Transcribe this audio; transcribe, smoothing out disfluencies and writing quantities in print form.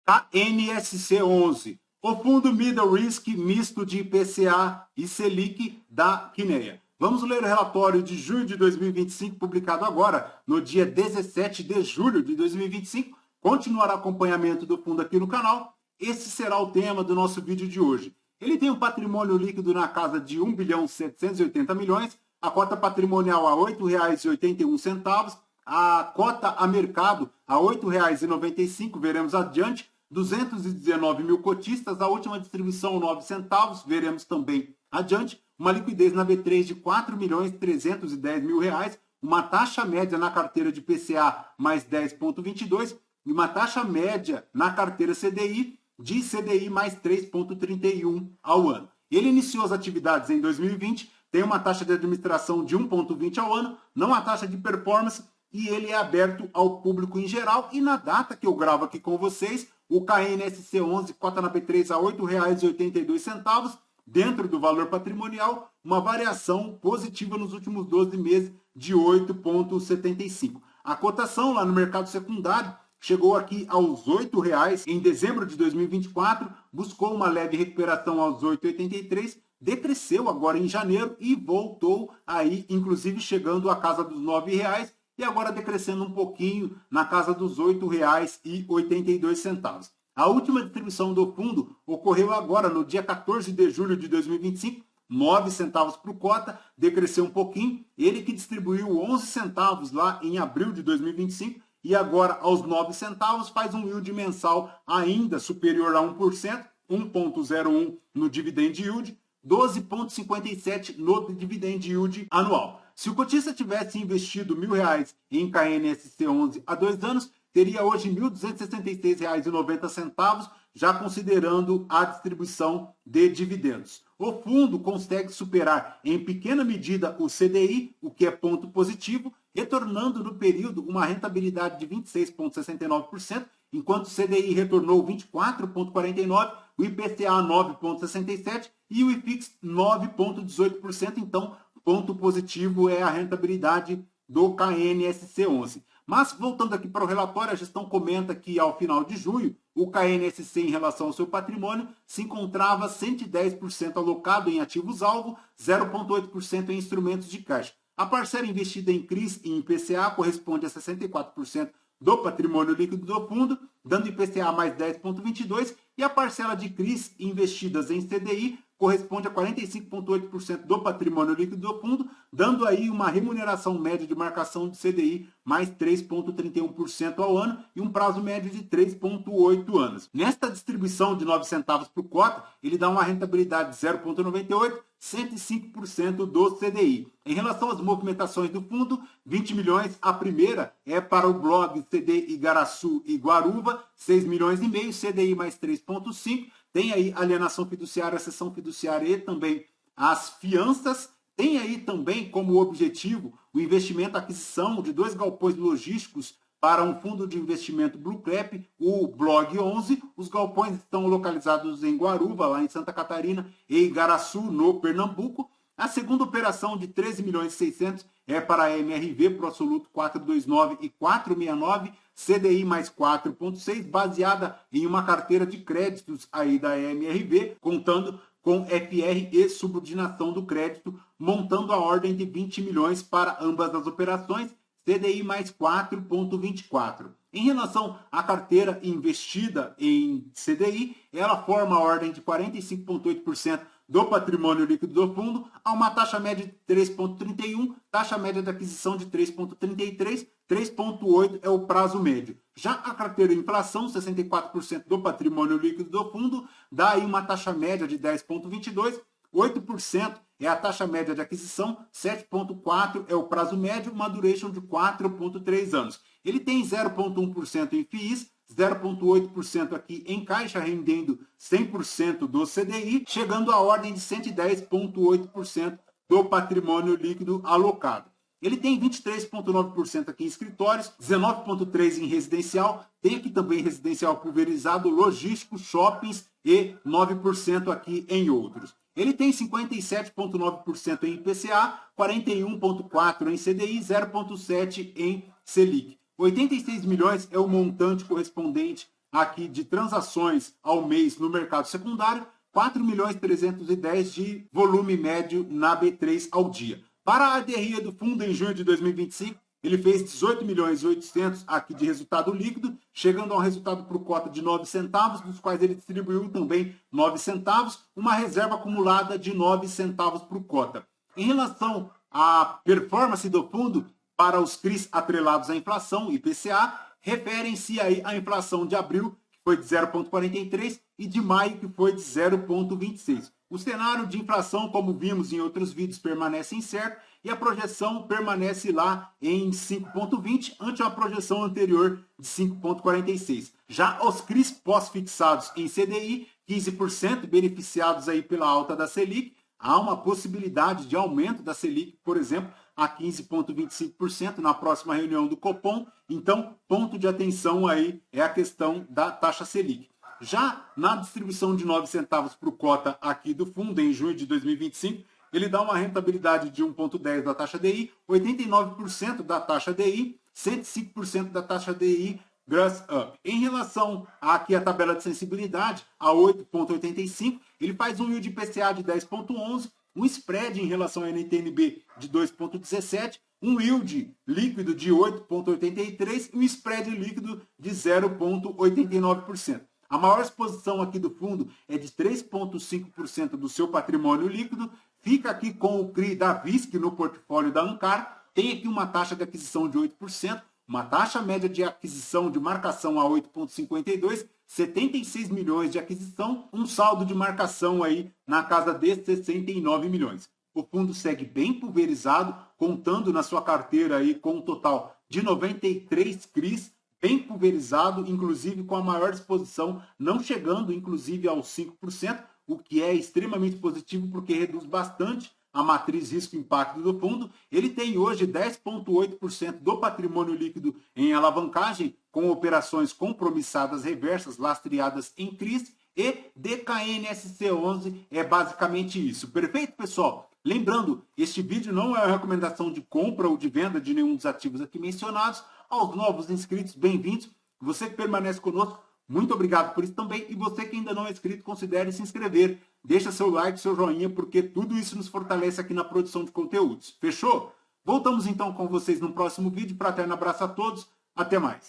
KNSC11, o fundo Middle Risk misto de IPCA e Selic da Kinea. Vamos ler o relatório de junho de 2025, publicado agora, no dia 17 de julho de 2025. Continuará acompanhamento do fundo aqui no canal. Esse será o tema do nosso vídeo de hoje. Ele tem um patrimônio líquido na casa de 1.780 bilhões, a cota patrimonial a R$ 8,81, a cota a mercado a R$ 8,95, veremos adiante, 219 mil cotistas, a última distribuição 9 centavos, veremos também adiante, uma liquidez na B3 de R$ 4.310.000, uma taxa média na carteira de PCA mais 10,22 e uma taxa média na carteira CDI de CDI mais 3,31 ao ano. Ele iniciou as atividades em 2020, tem uma taxa de administração de 1,20 ao ano, não a taxa de performance, e ele é aberto ao público em geral. E na data que eu gravo aqui com vocês, o KNSC11, cota na B3 a R$ 8,82, dentro do valor patrimonial, uma variação positiva nos últimos 12 meses de 8,75. A cotação lá no mercado secundário chegou aqui aos R$ 8,00 em dezembro de 2024, buscou uma leve recuperação aos 8,83, decresceu agora em janeiro e voltou aí, inclusive chegando à casa dos R$ 9,00 e agora decrescendo um pouquinho na casa dos R$ 8,82. A última distribuição do fundo ocorreu agora no dia 14 de julho de 2025, 9 centavos por cota, decresceu um pouquinho, ele que distribuiu 11 centavos lá em abril de 2025, e agora aos 9 centavos faz um yield mensal ainda superior a 1%, 1,01 no dividend yield, 12,57 no dividend yield anual. Se o cotista tivesse investido R$ 1.000 em KNSC11 há 2 anos, teria hoje R$ 1.266,90, já considerando a distribuição de dividendos. O fundo consegue superar em pequena medida o CDI, o que é ponto positivo, retornando no período uma rentabilidade de 26,69%, enquanto o CDI retornou 24,49%, o IPCA 9,67% e o IFIX 9,18%. Então, ponto positivo é a rentabilidade do KNSC11. Mas, voltando aqui para o relatório, a gestão comenta que, ao final de junho, o KNSC, em relação ao seu patrimônio, se encontrava 110% alocado em ativos-alvo, 0,8% em instrumentos de caixa. A parcela investida em CRIs e em IPCA corresponde a 64% do patrimônio líquido do fundo, dando IPCA mais 10,22%, e a parcela de CRIs investidas em CDI corresponde a 45,8% do patrimônio líquido do fundo, dando aí uma remuneração média de marcação de CDI mais 3,31% ao ano e um prazo médio de 3,8 anos. Nesta distribuição de 9 centavos por cota, ele dá uma rentabilidade de 0,98%, 105% do CDI. Em relação às movimentações do fundo, 20 milhões, a primeira é para o blog CD Igaraçu e Guaruva, 6,5 milhões, CDI mais 3,5%, tem aí alienação fiduciária, cessão fiduciária e também as fianças. Tem aí também como objetivo o investimento, a aquisição de 2 galpões logísticos para um fundo de investimento Blue Cap, o Blog 11. Os galpões estão localizados em Guaruva, lá em Santa Catarina, e Igaraçu, no Pernambuco. A segunda operação de 13 milhões e 600 é para a MRV, Pro Soluto 429 e 469, CDI mais 4,6, baseada em uma carteira de créditos aí da MRV, contando com FR e subordinação do crédito, montando a ordem de 20 milhões para ambas as operações, CDI mais 4,24. Em relação à carteira investida em CDI, ela forma a ordem de 45,8% do patrimônio líquido do fundo, a uma taxa média de 3,31, taxa média de aquisição de 3,33, 3,8 é o prazo médio. Já a carteira de inflação, 64% do patrimônio líquido do fundo, dá aí uma taxa média de 10,22, 8% é a taxa média de aquisição, 7,4% é o prazo médio, uma duration de 4,3 anos. Ele tem 0,1% em FIIs, 0,8% aqui em caixa, rendendo 100% do CDI, chegando à ordem de 110,8% do patrimônio líquido alocado. Ele tem 23,9% aqui em escritórios, 19,3% em residencial, tem aqui também residencial pulverizado, logístico, shoppings e 9% aqui em outros. Ele tem 57,9% em IPCA, 41,4% em CDI, 0,7% em Selic. 86 milhões é o montante correspondente aqui de transações ao mês no mercado secundário, 4.310.000 de volume médio na B3 ao dia. Para a DRE do fundo em junho de 2025, ele fez 18.800.000 aqui de resultado líquido, chegando a um resultado por cota de 9 centavos, dos quais ele distribuiu também 9 centavos, uma reserva acumulada de 9 centavos por cota. Em relação à performance do fundo para os CRIs atrelados à inflação, IPCA, referem-se aí à inflação de abril, que foi de 0,43, e de maio, que foi de 0,26. O cenário de inflação, como vimos em outros vídeos, permanece incerto e a projeção permanece lá em 5,20, ante uma projeção anterior de 5,46. Já os CRIs pós-fixados em CDI, 15% beneficiados aí pela alta da Selic, há uma possibilidade de aumento da Selic, por exemplo, a 15,25% na próxima reunião do Copom. Então, ponto de atenção aí é a questão da taxa Selic. Já na distribuição de 9 centavos por cota aqui do fundo, em junho de 2025, ele dá uma rentabilidade de 1,10 da taxa DI, 89% da taxa DI, 105% da taxa DI gross up. Em relação aqui à tabela de sensibilidade, a 8,85, ele faz um yield IPCA de 10,11, um spread em relação à NTNB de 2,17, um yield líquido de 8,83 e um spread líquido de 0,89%. A maior exposição aqui do fundo é de 3,5% do seu patrimônio líquido. Fica aqui com o CRI da VISC no portfólio da Ancar. Tem aqui uma taxa de aquisição de 8%, uma taxa média de aquisição de marcação a 8,52, 76 milhões de aquisição, um saldo de marcação aí na casa de 69 milhões. O fundo segue bem pulverizado, contando na sua carteira aí com um total de 93 CRIs, bem pulverizado, inclusive com a maior exposição, não chegando inclusive aos 5%, o que é extremamente positivo porque reduz bastante a matriz risco-impacto do fundo. Ele tem hoje 10,8% do patrimônio líquido em alavancagem, com operações compromissadas reversas lastreadas em CRIs, e DKNSC11 é basicamente isso. Perfeito, pessoal? Lembrando, este vídeo não é uma recomendação de compra ou de venda de nenhum dos ativos aqui mencionados. Aos novos inscritos, bem-vindos. Você que permanece conosco, muito obrigado por isso também. E você que ainda não é inscrito, considere se inscrever. Deixa seu like, seu joinha, porque tudo isso nos fortalece aqui na produção de conteúdos. Fechou? Voltamos então com vocês no próximo vídeo. Fraterno abraço a todos. Até mais.